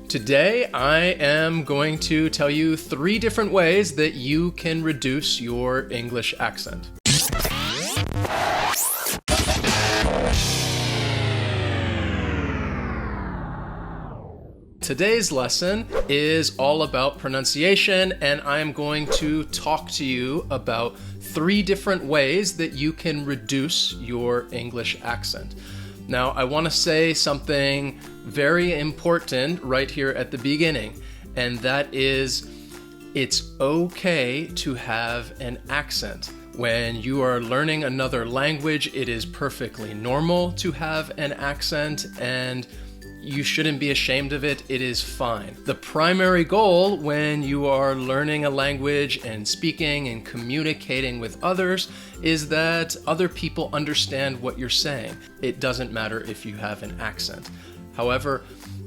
Today, I am going to tell you 3 different ways that you can reduce your English accent. Today's lesson is all about pronunciation, and I'm going to talk to you about 3 different ways that you can reduce your English accent. Now, I want to say something very important right here at the beginning, and that is it's okay to have an accent. When you are learning another language, it is perfectly normal to have an accent, and you shouldn't be ashamed of it. It is fine. The primary goal when you are learning a language and speaking and communicating with others is that other people understand what you're saying. It doesn't matter if you have an accent. However,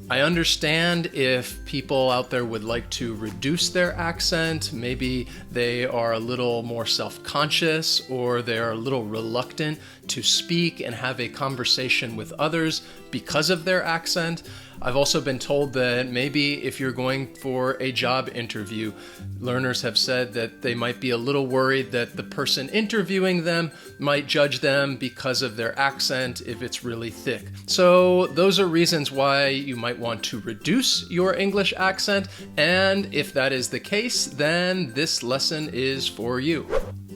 I understand if people out there would like to reduce their accent. Maybe they are a little more self-conscious, or they're a little reluctant to speak and have a conversation with others because of their accent. I've also been told that maybe if you're going for a job interview, learners have said that they might be a little worried that the person interviewing them might judge them because of their accent if it's really thick. So those are reasons why you might want to reduce your English accent, and if that is the case, then this lesson is for you.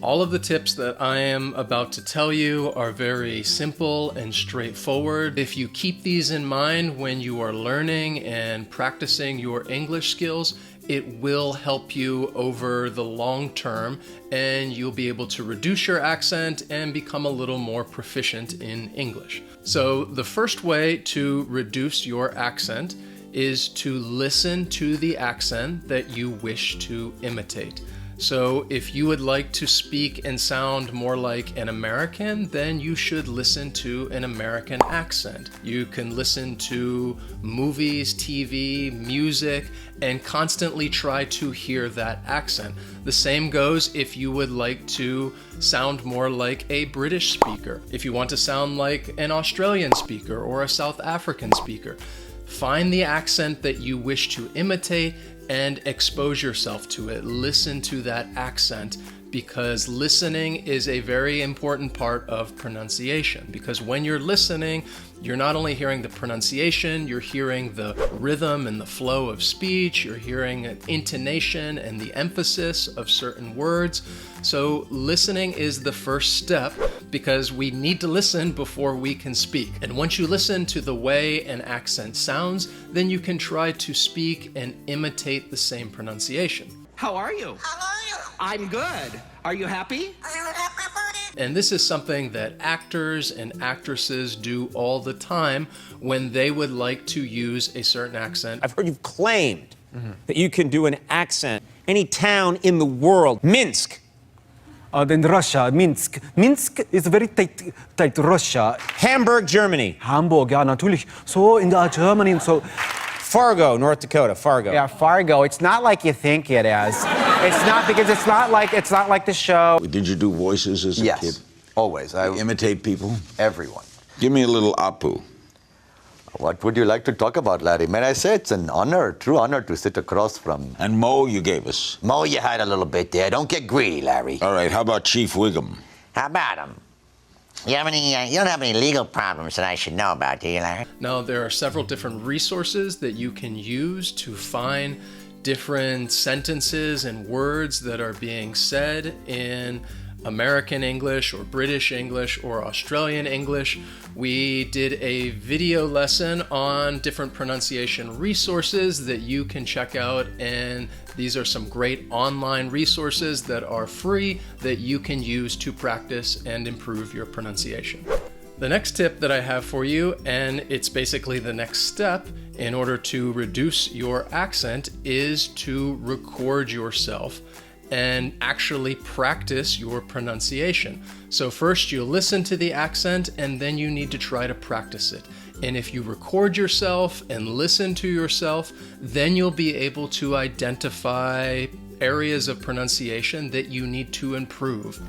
All of the tips that I am about to tell you are very simple and straightforward. If you keep these in mind when you are learning and practicing your English skills, it will help you over the long term, and you'll be able to reduce your accent and become a little more proficient in English. So the first way to reduce your accent is to listen to the accent that you wish to imitate. So if you would like to speak and sound more like an American, then you should listen to an American accent. You can listen to movies, TV, music, and constantly try to hear that accent. The same goes if you would like to sound more like a British speaker. If you want to sound like an Australian speaker or a South African speaker, find the accent that you wish to imitate and expose yourself to it. Listen to that accent, because listening is a very important part of pronunciation. Because when you're listening, you're not only hearing the pronunciation, you're hearing the rhythm and the flow of speech, you're hearing an intonation and the emphasis of certain words. So listening is the first step, because we need to listen before we can speak. And once you listen to the way an accent sounds, then you can try to speak and imitate the same pronunciation. How are you? How are you? I'm good. Are you happy? Are you happy about it? And this is something that actors and actresses do all the time when they would like to use a certain accent. I've heard you've claimed that you can do an accent. Any town in the world. Minsk. Then Russia, Minsk. Minsk is very tight Russia. Hamburg, Germany. Hamburg, ja, natürlich. So in Germany, so. Fargo, North Dakota. Fargo. Yeah, Fargo. It's not like you think it is. It's not, because it's not like the show. Did you do voices as a kid? Yes, always. I Imitate people? Everyone. Give me a little Apu. What would you like to talk about, Larry? May I say it's an honor, true honor, to sit across from... And Mo, you gave us. Mo, you had a little bit there. Don't get greedy, Larry. All right, how about Chief Wiggum? How about him? You don't have any legal problems that I should know about, do you, Larry? Now, there are several different resources that you can use to find different sentences and words that are being said in American English or British English or Australian English. We did a video lesson on different pronunciation resources that you can check out, and these are some great online resources that are free that you can use to practice and improve your pronunciation. The next tip that I have for you, and it's basically the next step in order to reduce your accent, is to record yourself and actually practice your pronunciation. So first you listen to the accent, and then you need to try to practice it. And if you record yourself and listen to yourself, then you'll be able to identify areas of pronunciation that you need to improve.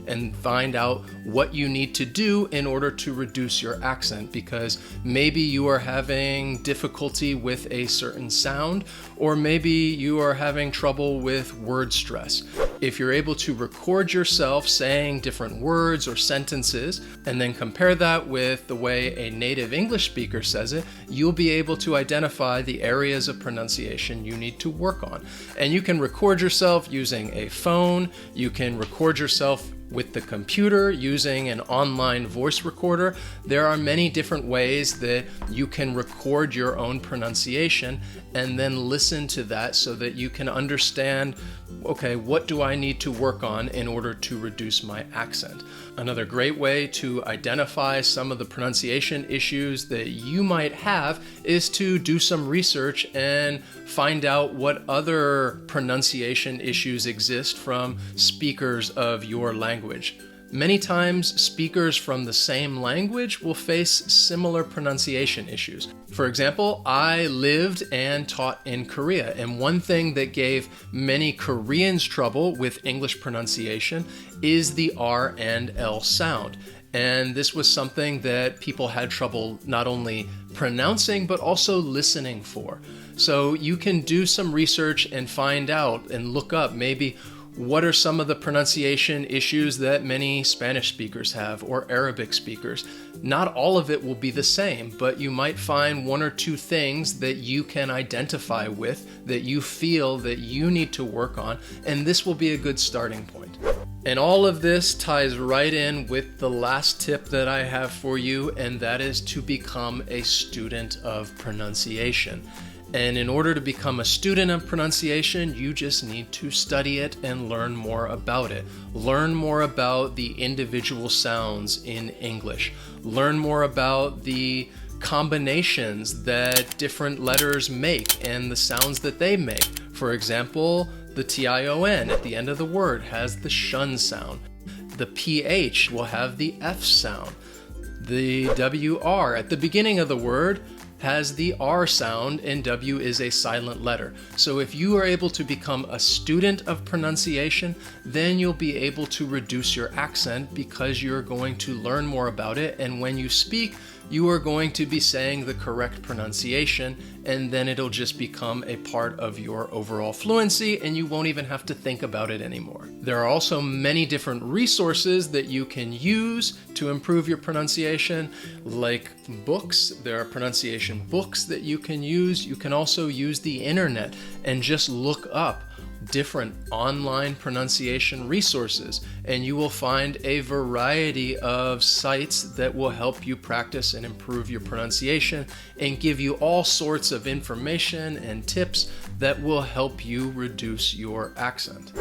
and find out what you need to do in order to reduce your accent, because maybe you are having difficulty with a certain sound, or maybe you are having trouble with word stress. If you're able to record yourself saying different words or sentences and then compare that with the way a native English speaker says it, you'll be able to identify the areas of pronunciation you need to work on. And you can record yourself using a phone, you can record yourself with the computer using an online voice recorder. There are many different ways that you can record your own pronunciation and then listen to that so that you can understand, okay, what do I need to work on in order to reduce my accent? Another great way to identify some of the pronunciation issues that you might have is to do some research and find out what other pronunciation issues exist from speakers of your language. Many times, speakers from the same language will face similar pronunciation issues. For example, I lived and taught in Korea, and one thing that gave many Koreans trouble with English pronunciation is the R and L sound. And this was something that people had trouble not only pronouncing, but also listening for. So you can do some research and find out and look up maybe what are some of the pronunciation issues that many Spanish speakers have or Arabic speakers. Not all of it will be the same, but you might find one or two things that you can identify with that you feel that you need to work on, and this will be a good starting point. And all of this ties right in with the last tip that I have for you, and that is to become a student of pronunciation. And in order to become a student of pronunciation, you just need to study it and learn more about it. Learn more about the individual sounds in English. Learn more about the combinations that different letters make and the sounds that they make. For example, the tion at the end of the word has the shun sound. The ph will have the f sound. The wr at the beginning of the word has the R sound, and W is a silent letter. So if you are able to become a student of pronunciation, then you'll be able to reduce your accent because you're going to learn more about it, and when you speak, you are going to be saying the correct pronunciation, and then it'll just become a part of your overall fluency, and you won't even have to think about it anymore. There are also many different resources that you can use to improve your pronunciation, like books. There are pronunciation books that you can use. You can also use the internet and just look up different online pronunciation resources, and you will find a variety of sites that will help you practice and improve your pronunciation and give you all sorts of information and tips that will help you reduce your accent.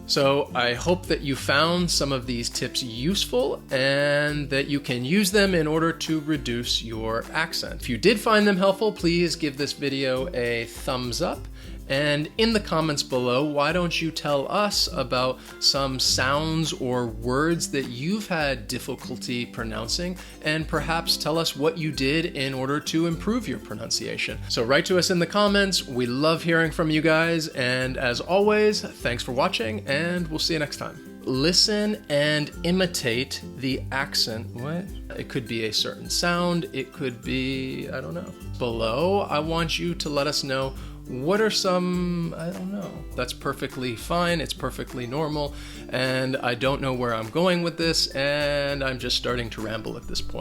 So I hope that you found some of these tips useful and that you can use them in order to reduce your accent. If you did find them helpful, please give this video a thumbs up. And in the comments below, why don't you tell us about some sounds or words that you've had difficulty pronouncing, and perhaps tell us what you did in order to improve your pronunciation. So write to us in the comments. We love hearing from you guys. And as always, thanks for watching, and we'll see you next time. Listen and imitate the accent. What? It could be a certain sound. It could be, I don't know. Below, I want you to let us know what are some, I don't know. That's perfectly fine. It's perfectly normal. And I don't know where I'm going with this, and I'm just starting to ramble at this point.